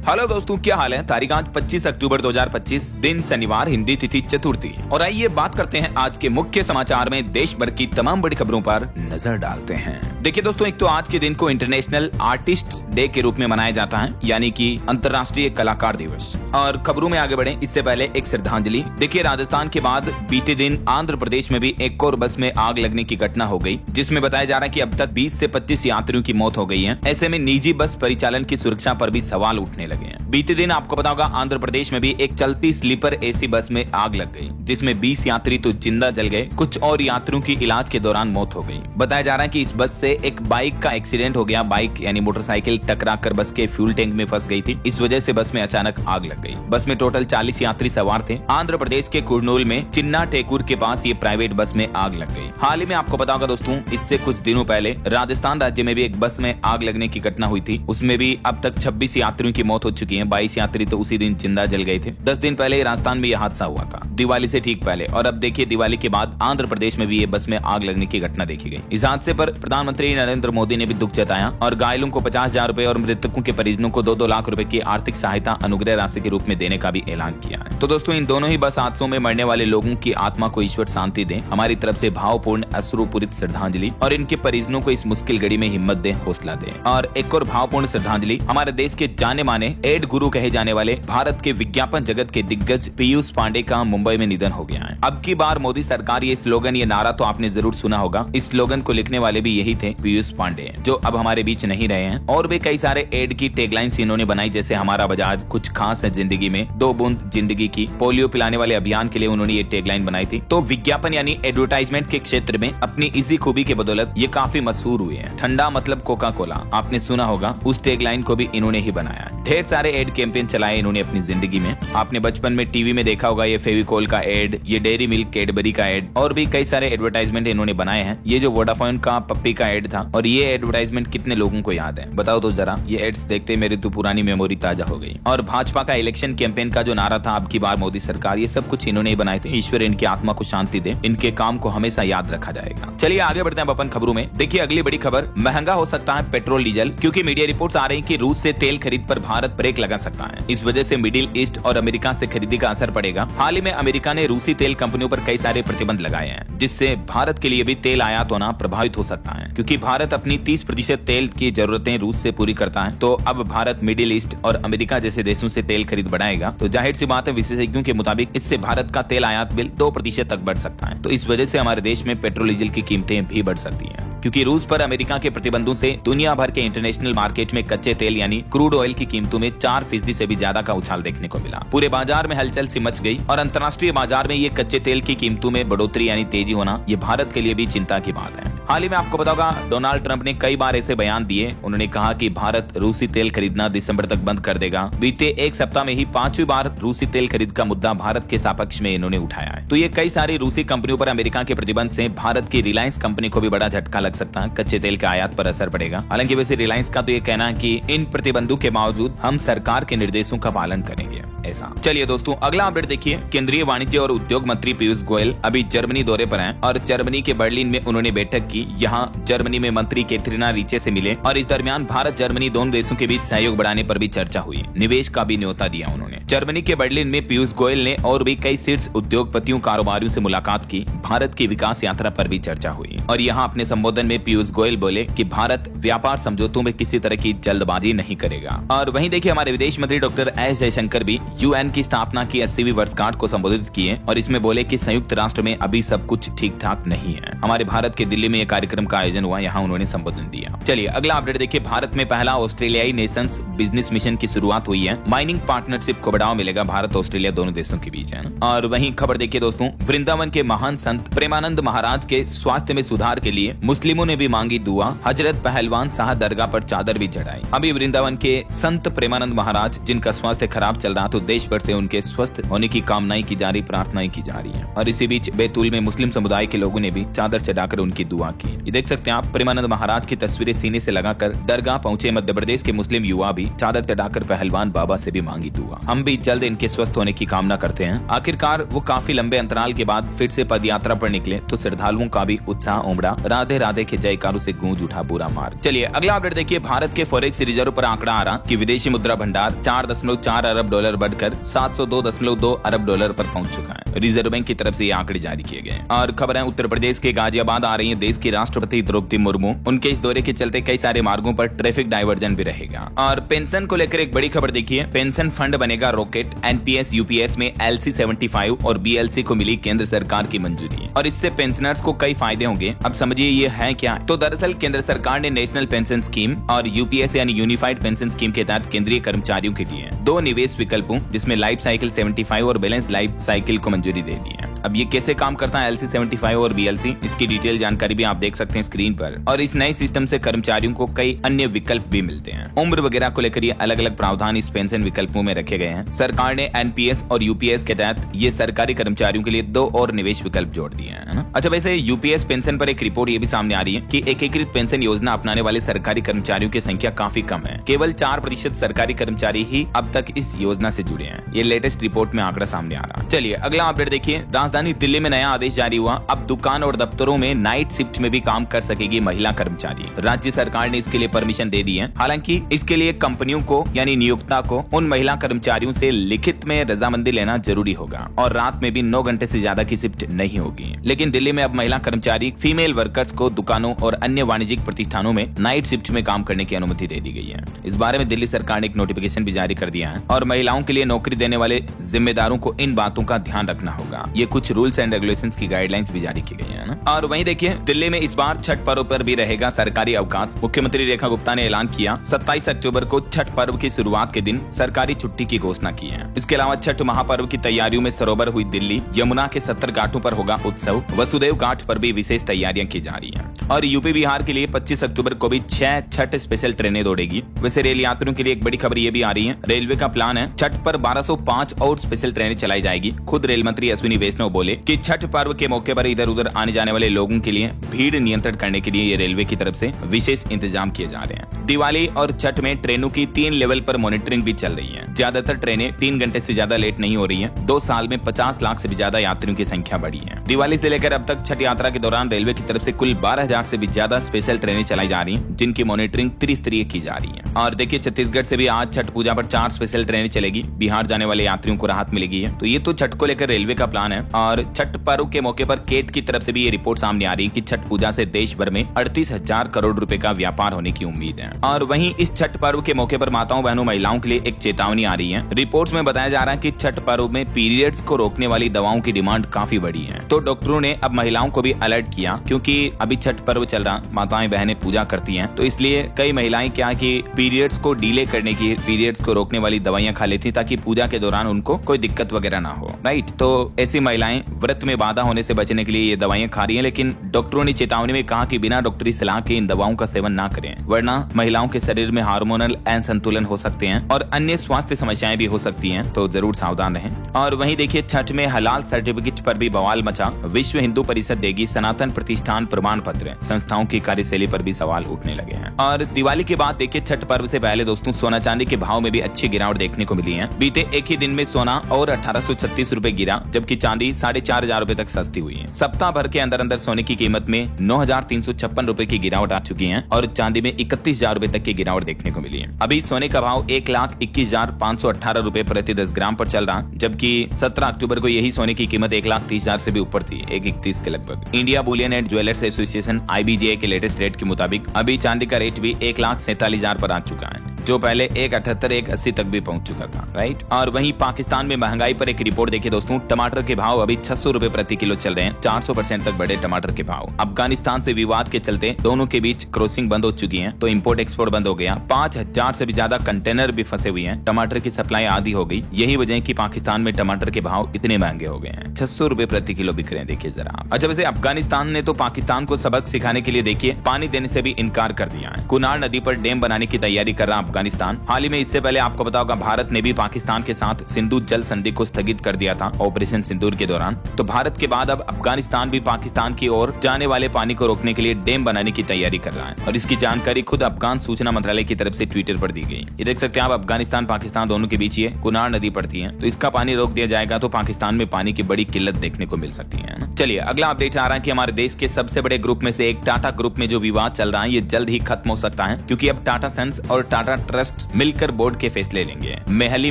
Hello दोस्तों, क्या हाल है। तारीख आज 25 अक्टूबर 2025, दिन शनिवार, हिंदी तिथि चतुर्थी। और आइए बात करते हैं आज के मुख्य समाचार में देश भर की तमाम बड़ी खबरों पर नजर डालते हैं। देखिए दोस्तों, एक तो आज के दिन को इंटरनेशनल आर्टिस्ट डे के रूप में मनाया जाता है, यानी कि अंतर्राष्ट्रीय कलाकार दिवस। और खबरों में आगे बढ़े इससे पहले एक श्रद्धांजलि। देखिए, राजस्थान के बाद बीते दिन आंध्र प्रदेश में भी एक और बस में आग लगने की घटना हो गई, जिसमें बताया जा रहा है कि अब तक 20 से 25 यात्रियों की मौत हो गई है। ऐसे में निजी बस परिचालन की सुरक्षा पर भी सवाल उठने लगे हैं। बीते दिन आपको पता होगा, आंध्र प्रदेश में भी एक चलती स्लीपर एसी बस में आग लग गई, जिसमें 20 यात्री तो जिंदा जल गए, कुछ और यात्रियों की इलाज के दौरान मौत हो गई। बताया जा रहा है कि इस बस से एक बाइक का एक्सीडेंट हो गया। बाइक यानी मोटरसाइकिल टकराकर बस के फ्यूल टैंक में फंस गई थी। इस वजह से बस में अचानक आग लग गई। बस में टोटल 40 यात्री सवार थे। आंध्र प्रदेश के कुर्नूल में चिन्ना टेकूर के पास ये प्राइवेट बस में आग लग गई। हाल ही में आपको पता होगा दोस्तों, इससे कुछ दिनों पहले राजस्थान राज्य में भी एक बस में आग लगने की घटना हुई थी। उसमें भी अब तक 26 यात्रियों की मौत हो चुकी है। 22 यात्री तो उसी दिन जिंदा जल गए थे। 10 दिन पहले राजस्थान में यह हादसा हुआ था, दिवाली से ठीक पहले। और अब देखिए, दिवाली के बाद आंध्र प्रदेश में भी ये बस में आग लगने की घटना देखी गई। इस हादसे पर प्रधानमंत्री नरेंद्र मोदी ने भी दुख जताया और घायलों को 50,000 रुपए और मृतकों के परिजनों को 2-2 लाख रुपए की आर्थिक सहायता अनुग्रह राशि के रूप में देने का भी ऐलान किया है। तो दोस्तों, इन दोनों ही बस हादसों में मरने वाले लोगों की आत्मा को ईश्वर शांति दे। हमारी तरफ से भावपूर्ण अश्रुपूरित श्रद्धांजलि, और इनके परिजनों को इस मुश्किल घड़ी में हिम्मत दे, हौसला दे। और एक और भावपूर्ण श्रद्धांजलि हमारे देश के जाने माने एड गुरु कहे जाने वाले भारत के विज्ञापन जगत के दिग्गज पीयूष पांडे का मुंबई में निधन हो गया है। अब की बार मोदी सरकार, ये स्लोगन, ये नारा तो आपने जरूर सुना होगा। इस स्लोगन को लिखने वाले भी यही थे, पीयूष पांडे, जो अब हमारे बीच नहीं रहे हैं। और भी कई सारे एड की टैगलाइंस इन्होंने बनाई, जैसे हमारा बजाज, कुछ खास है जिंदगी में, 2 बूंद जिंदगी की, पोलियो पिलाने वाले अभियान के लिए उन्होंने ये टैगलाइन बनाई थी। तो विज्ञापन यानी एडवर्टाइजमेंट के क्षेत्र में अपनी इसी खूबी के बदौलत ये काफी मशहूर हुए हैं। ठंडा मतलब कोका कोला, आपने सुना होगा, उस टैगलाइन को भी इन्होंने ही बनाया। ढेर सारे एड कैंपेन चलाए इन्होंने अपनी जिंदगी में। आपने बचपन में टीवी में देखा होगा, ये फेविकोल का एड, ये डेयरी मिल्क कैडबरी का एड, और भी कई सारे एडवर्टाइजमेंट इन्होंने बनाए हैं। ये जो वोडाफोन का पप्पी का एड था, और ये एडवर्टाइजमेंट कितने लोगों को याद है, बताओ तो जरा। ये एड्स देखते मेरी तो पुरानी मेमोरी ताजा हो गई। और भाजपा का इलेक्शन कैंपेन का जो नारा था, अब की बार मोदी सरकार, ये सब कुछ इन्होंने ही बनाए थे। ईश्वर इनकी आत्मा को शांति दे, इनके काम को हमेशा याद रखा जाएगा। चलिए आगे बढ़ते हैं अपन खबरों में। देखिए, अगली बड़ी खबर, महंगा हो सकता है पेट्रोल डीजल, क्योंकि मीडिया रिपोर्ट्स आ रही कि रूस से तेल खरीद पर भारत ब्रेक लगा सकता है। इस वजह से मिडिल ईस्ट और अमेरिका से खरीदी का असर पड़ेगा। हाल ही में अमेरिका ने रूसी तेल कंपनियों पर कई सारे प्रतिबंध लगाए हैं, जिससे भारत के लिए भी तेल आयात होना प्रभावित हो सकता है। क्योंकि भारत अपनी 30% तेल की जरूरतें रूस से पूरी करता है, तो अब भारत मिडिल ईस्ट और अमेरिका जैसे देशों से तेल खरीद बढ़ाएगा। तो जाहिर सी बात है, विशेषज्ञों के मुताबिक इससे भारत का तेल आयात बिल 2% तक बढ़ सकता है। तो इस वजह से हमारे देश में पेट्रोल डीजल की कीमतें भी बढ़ सकती हैं। क्योंकि रूस पर अमेरिका के प्रतिबंधों से दुनिया भर के इंटरनेशनल मार्केट में कच्चे तेल यानी क्रूड ऑयल की कीमतों में 4% से भी ज्यादा का उछाल देखने को मिला। पूरे बाजार में हलचल सी मच गई, और अंतर्राष्ट्रीय बाजार में ये कच्चे तेल की कीमतों में बढ़ोतरी यानी तेजी होना, ये भारत के लिए भी चिंता की बात है। हाल ही में आपको पता होगा, डोनाल्ड ट्रंप ने कई बार ऐसे बयान दिए। उन्होंने कहा कि भारत रूसी तेल खरीदना दिसंबर तक बंद कर देगा। बीते एक सप्ताह में ही 5वीं बार रूसी तेल खरीद का मुद्दा भारत के सपक्ष में इन्होंने उठाया है। तो ये कई सारी रूसी कंपनियों पर अमेरिका के प्रतिबंध से भारत की रिलायंस कंपनी को भी बड़ा झटका लग सकता है। कच्चे तेल के आयात पर असर पड़ेगा। हालांकि वैसे रिलायंस का तो ये कहना है कि इन प्रतिबंधों के बावजूद हम सरकार के निर्देशों का पालन करेंगे, ऐसा। चलिए दोस्तों, अगला अपडेट देखिए। केंद्रीय वाणिज्य और उद्योग मंत्री पीयूष गोयल अभी जर्मनी दौरे पर हैं, और जर्मनी के बर्लिन में उन्होंने बैठक की। यहाँ जर्मनी में मंत्री कैथरीना रीचे से मिले, और इस दरमियान भारत जर्मनी दोनों देशों के बीच सहयोग बढ़ाने पर भी चर्चा हुई। निवेश का भी न्योता दिया उन्होंने। जर्मनी के बर्लिन में पीयूष गोयल ने और भी कई शीर्ष उद्योगपतियों, कारोबारियों से मुलाकात की। भारत की विकास यात्रा पर भी चर्चा हुई। और यहाँ अपने संबोधन में पीयूष गोयल बोले कि भारत व्यापार समझौतों में किसी तरह की जल्दबाजी नहीं करेगा। और वहीं देखिए, हमारे विदेश मंत्री डॉक्टर एस जयशंकर भी यूएन की स्थापना की 80वीं वर्षगांठ को संबोधित किए, और इसमें बोले कि संयुक्त राष्ट्र में अभी सब कुछ ठीक ठाक नहीं है। हमारे भारत के दिल्ली में यह कार्यक्रम का आयोजन हुआ, यहाँ उन्होंने संबोधन दिया। चलिए अगला अपडेट देखिए। भारत में पहला ऑस्ट्रेलियाई नेशंस बिजनेस मिशन की शुरुआत हुई है। माइनिंग पार्टनरशिप को बढ़ावा मिलेगा, भारत ऑस्ट्रेलिया दोनों देशों के बीच है। और वहीं खबर देखिए दोस्तों, वृंदावन के महान संत प्रेमानंद महाराज के स्वास्थ्य में सुधार के लिए मुस्लिमों ने भी मांगी दुआ। हजरत पहलवान शाह दरगाह पर चादर भी चढ़ाई। अभी वृंदावन के संत प्रेमानंद महाराज, जिनका स्वास्थ्य खराब चल रहा, तो देश भर से उनके स्वस्थ होने की कामनाएं की जा रही, प्रार्थनाएं की जा रही है। और इसी बीच बैतूल में मुस्लिम समुदाय के लोगों ने भी चादर चढ़ाकर उनकी दुआ की। ये देख सकते हैं आप, प्रेमानंद महाराज की तस्वीरें सीने से लगाकर दरगाह पहुंचे मध्य प्रदेश के मुस्लिम युवा भी चादर चढ़ाकर पहलवान बाबा से भी मांगी दुआ। हम भी जल्द इनके स्वस्थ होने की कामना करते हैं। आखिरकार वो काफी लंबे अंतराल के बाद फिर से पदयात्रा पर निकले तो श्रद्धालुओं का भी उत्साह उमड़ा। राधे राधे के जयकारों से गूंज उठा पूरा मार्ग। चलिए अगला अपडेट देखिए। भारत के फॉरेक्स रिजर्व पर आंकड़ा आ रहा कि विदेशी मुद्रा भंडार 4.4 अरब डॉलर बढ़कर 702.2 अरब डॉलर पर पहुंच चुका है। रिजर्व बैंक की तरफ से ये आंकड़े जारी किए गए। और खबर है उत्तर प्रदेश के गाजियाबाद आ रही है। देश की राष्ट्रपति द्रौपदी मुर्मू, उनके इस दौरे के चलते कई सारे मार्गों पर ट्रैफिक डायवर्जन भी रहेगा। और पेंशन को लेकर एक बड़ी खबर देखिए। पेंशन फंड बनेगा रॉकेट। एनपीएस यूपीएस में LC 75 और BLC को मिली केंद्र सरकार की मंजूरी और इससे पेंशनर्स को कई फायदे होंगे। अब समझिए ये है क्या। तो दरअसल केंद्र सरकार ने नेशनल पेंशन स्कीम और यूपीएस यानी यूनिफाइड पेंशन स्कीम के तहत केंद्रीय कर्मचारियों के लिए 2 निवेश विकल्पों जिसमें लाइफ साइकिल 75 और बैलेंस लाइफ साइकिल को मंजूरी दे दी है। अब ये कैसे काम करता है LC 75 और BLC, इसकी डिटेल जानकारी भी आप देख सकते हैं स्क्रीन पर। और इस नए सिस्टम से कर्मचारियों को कई अन्य विकल्प भी मिलते हैं। उम्र वगैरह को लेकर ये अलग अलग प्रावधान इस पेंशन विकल्पों में रखे गए हैं। सरकार ने एनपीएस और यूपीएस के तहत ये सरकारी कर्मचारियों के लिए 2 और निवेश विकल्प जोड़ दिए हैं। अच्छा, वैसे यूपीएस पेंशन पर एक रिपोर्ट ये भी सामने आ रही है कि एकीकृत पेंशन योजना अपनाने वाले सरकारी कर्मचारियों की संख्या काफी कम है। केवल 4% सरकारी कर्मचारी ही अब तक इस योजना से जुड़े हैं। ये लेटेस्ट रिपोर्ट में आंकड़ा सामने आ रहा है। चलिए अगला अपडेट देखिए। राजधानी दिल्ली में नया आदेश जारी हुआ। अब दुकान और दफ्तरों में नाइट शिफ्ट में भी काम कर सकेगी महिला कर्मचारी। राज्य सरकार ने इसके लिए परमिशन दे दी है। हालांकि इसके लिए कंपनियों को यानी नियोक्ता को उन महिला कर्मचारियों से लिखित में रजामंदी लेना जरूरी होगा और रात में भी 9 घंटे से ज्यादा की शिफ्ट नहीं होगी। लेकिन दिल्ली में अब महिला कर्मचारी फीमेल वर्कर्स को दुकानों और अन्य वाणिज्यिक प्रतिष्ठानों में नाइट शिफ्ट में काम करने की अनुमति दे दी गई है। इस बारे में दिल्ली सरकार ने एक नोटिफिकेशन भी जारी कर दिया है और महिलाओं के लिए नौकरी देने वाले जिम्मेदारों को इन बातों का ध्यान रखना होगा। ये कुछ रूल्स एंड रेगुलेशंस की गाइडलाइंस भी जारी की गई है ना। और वहीं देखिए दिल्ली में इस बार छठ पर्व पर भी रहेगा सरकारी अवकाश। मुख्यमंत्री रेखा गुप्ता ने ऐलान किया 27 अक्टूबर को छठ पर्व की शुरुआत के दिन सरकारी छुट्टी की घोषणा की है। इसके अलावा छठ महापर्व की तैयारियों में सरोवर हुई दिल्ली। यमुना के 70 घाटों पर होगा उत्सव। वसुदेव घाट पर भी विशेष तैयारियां की जा रही हैं। और यूपी बिहार के लिए 25 अक्टूबर को भी 6 छठ स्पेशल ट्रेनें दौड़ेगी। वैसे रेल यात्रियों के लिए एक बड़ी खबर ये भी आ रही है। रेलवे का प्लान है छठ पर 1205 और स्पेशल ट्रेनें चलाई जाएगी। खुद रेल मंत्री अश्विनी वैष्णव बोले कि छठ पर्व के मौके पर इधर उधर आने जाने वाले लोगों के लिए भीड़ नियंत्रण करने के लिए ये रेलवे की तरफ से विशेष इंतजाम किए जा रहे हैं। दिवाली और छठ में ट्रेनों की 3 लेवल पर मॉनिटरिंग भी चल रही है। ज्यादातर ट्रेनें 3 घंटे से ज्यादा लेट नहीं हो रही हैं। 2 साल में 50 लाख से भी ज्यादा यात्रियों की संख्या बढ़ी है। दिवाली से लेकर अब तक छठ यात्रा के दौरान रेलवे की तरफ से कुल 12,000 से भी ज्यादा स्पेशल ट्रेनें चलाई जा रही हैं, जिनकी मॉनिटरिंग त्रिस्तरीय की जा रही है। और देखिए छत्तीसगढ़ से भी आज छठ पूजा पर 4 स्पेशल ट्रेनें चलेगी। बिहार जाने वाले यात्रियों को राहत मिलेगी है। तो ये तो छठ को लेकर रेलवे का प्लान है। और छठ पर्व के मौके पर केट की तरफ से भी ये रिपोर्ट सामने आ रही है कि छठ पूजा से देश भर में 38,000 करोड़ रुपए का व्यापार होने की उम्मीद है। और वहीं इस छठ पर्व के मौके पर माताओं बहनों महिलाओं के लिए एक चेतावनी आ रही है। रिपोर्ट्स में बताया जा रहा है कि छठ पर्व में पीरियड्स को रोकने वाली दवाओं की डिमांड काफी बढ़ी है। तो डॉक्टरों ने अब महिलाओं को भी अलर्ट किया, क्योंकि अभी छठ पर्व चल रहा, माताएं बहनें पूजा करती हैं, तो इसलिए कई महिलाएं क्या कि पीरियड्स को डिले करने की, पीरियड्स को रोकने वाली दवाइयां खा लेती ताकि पूजा के दौरान उनको कोई दिक्कत वगैरह ना हो। राइट, तो ऐसी महिलाएं व्रत में बाधा होने से बचने के लिए ये दवाइयां खा रही हैं। लेकिन डॉक्टरों ने चेतावनी में कहा कि बिना डॉक्टरी सलाह के इन दवाओं का सेवन ना करें, वरना महिलाओं के शरीर में हार्मोनल असंतुलन हो सकते हैं और अन्य स्वास्थ्य समस्याएं भी हो सकती हैं। तो जरूर सावधान रहें। और वहीं देखिए छठ में हलाल सर्टिफिकेट पर भी बवाल मचा। विश्व हिंदू परिषद देगी सनातन प्रतिष्ठान प्रमाण पत्र। संस्थाओं की कार्यशैली पर भी सवाल उठने लगे हैं। और दिवाली के बाद देखिए छठ पर्व से पहले दोस्तों सोना चांदी के भाव में भी अच्छी गिरावट देखने को मिली है। बीते एक ही दिन में सोना और 1836 रुपए गिरा, जबकि चांदी 4,500 रुपए तक सस्ती हुई है। सप्ताह भर के अंदर अंदर सोने की कीमत में 9,356 रुपए की गिरावट आ चुकी है और चांदी में 31,000 रुपए तक की गिरावट देखने को मिली है। अभी सोने का भाव 1,21,518 रुपए प्रति 10 ग्राम पर चल रहा, जबकि 17 अक्टूबर को यही सोने की कीमत 1,30,000 से भी ऊपर थी, 1,31 के लगभग। India Boolean and jewellers association IBJ के लेटेस्ट रेट के मुताबिक अभी चांदी का रेट भी 1,47,000 पर आ चुका है, जो पहले 1,78, 1,80 तक भी पहुंच चुका था। राइट, और वहीं पाकिस्तान में महंगाई पर एक रिपोर्ट देखिए दोस्तों। टमाटर के भाव अभी 600 रुपए प्रति किलो चल रहे हैं। 400% तक बढ़े टमाटर के भाव। अफगानिस्तान से विवाद के चलते दोनों के बीच क्रॉसिंग बंद हो चुकी है, तो इंपोर्ट एक्सपोर्ट बंद हो गया। 5,000 से भी ज्यादा कंटेनर भी फंसे हुए हैं। टमाटर की सप्लाई आधी हो गई। यही वजह है कि पाकिस्तान में टमाटर के भाव इतने महंगे हो गए हैं। 600 रुपए प्रति किलो बिक रहे हैं, देखिए जरा। अच्छा, वैसे अफगानिस्तान ने तो पाकिस्तान को सबक सिखाने के लिए देखिए पानी देने से भी इनकार कर दिया है। कुनार नदी पर डैम बनाने की तैयारी कर रहा अफगानिस्तान। हाल ही में इससे पहले आपको पता होगा भारत ने भी पाकिस्तान के साथ सिंधु जल संधि को स्थगित कर दिया था ऑपरेशन सिंदूर के दौरान। तो भारत के बाद अब अफगानिस्तान भी पाकिस्तान की ओर जाने वाले पानी को रोकने के लिए डैम बनाने की तैयारी कर रहा है और इसकी जानकारी खुद अफगान सूचना मंत्रालय की तरफ से ट्विटर पर दी गई। ये देख सकते हैं आप, अफगानिस्तान पाकिस्तान दोनों के बीच सोचिए कुनार नदी पड़ती है, तो इसका पानी रोक दिया जाएगा तो पाकिस्तान में पानी की बड़ी किल्लत देखने को मिल सकती है ना। चलिए अगला अपडेट आ रहा है कि हमारे देश के सबसे बड़े ग्रुप में से एक टाटा ग्रुप में जो विवाद चल रहा है ये जल्द ही खत्म हो सकता है, क्योंकि अब टाटा सन्स और टाटा ट्रस्ट मिलकर बोर्ड के फैसले लेंगे। मेहली